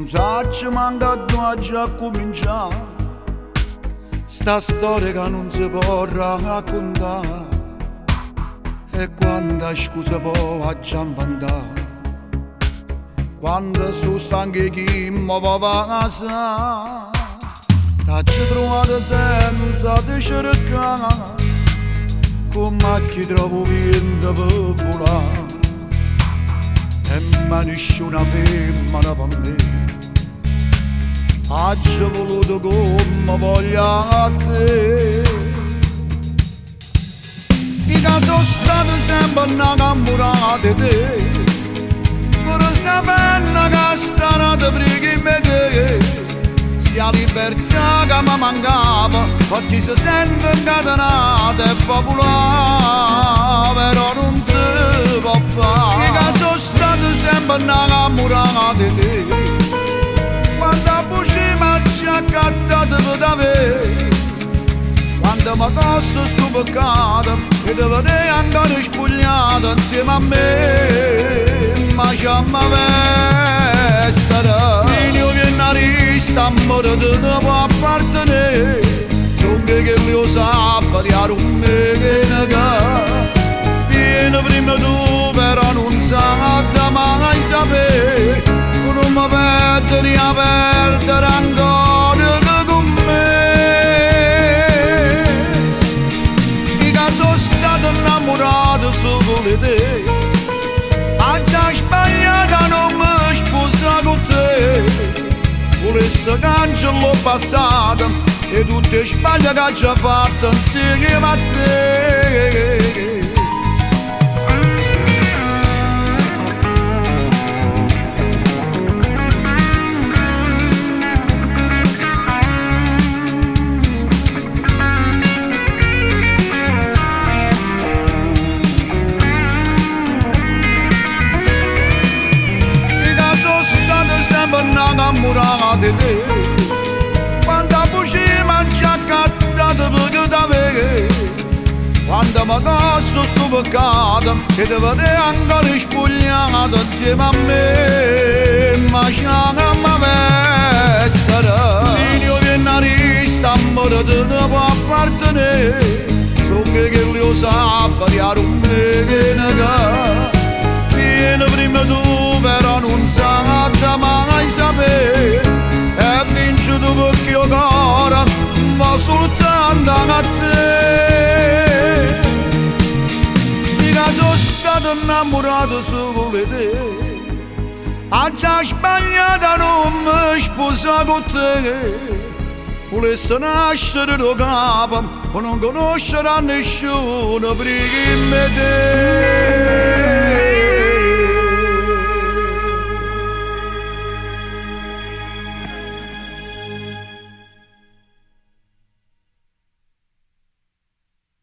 sa ci manca a già cominciare. Sta storia che non si può raccontare, e quanta scusa può già inventare. Quando sto stanco chi mi va a casa, t'ho trovato senza te cercare, come chi trovo vento per volare. E mi nasce una femmina per me, oggi ho voluto come voglia te. I che sono stato sempre innamorato di te, pur sapendo che stanotte prima di te sia libertà che mi mancava, oggi si sente incatenata e popolare, però non si può fare. I che sono stato sempre innamorato di te, quando a voce mi ci ha accattato per te, quando mi costa sto peccato e te vedrai ancora spogliato insieme a me, ma c'è ma vestere. Io viene a ristamare te ne può appartenere, sono che lo sa variare un me che nega. Vieni prima tu però non sa mai sapere, non mi perdi a perdere ancora con me. I che sono stato innamorato solo di te, ha già sbagliato non mi sposa con te. Volesse cancello passato e tutte sbaglie che ha già fatto insieme a te. Innamorata di te, quando a voce mi ci ha accattato per te, quando mi costa sto peccato e te vedrai ancora spogliato insieme a me, ma c'è che mi vestere. Io viene a ristamare te ne può appartenere, so che lo sa variare un me che nega. Vieni prima tu però non sa mai sapere, e vinci tu perché io cuore ma soltanto a te. Mi che sono stato innamorato solo di te, ha già sbagliato non mi sposa con te. Volesse nascere da capo o non conoscerà nessuno prima di te.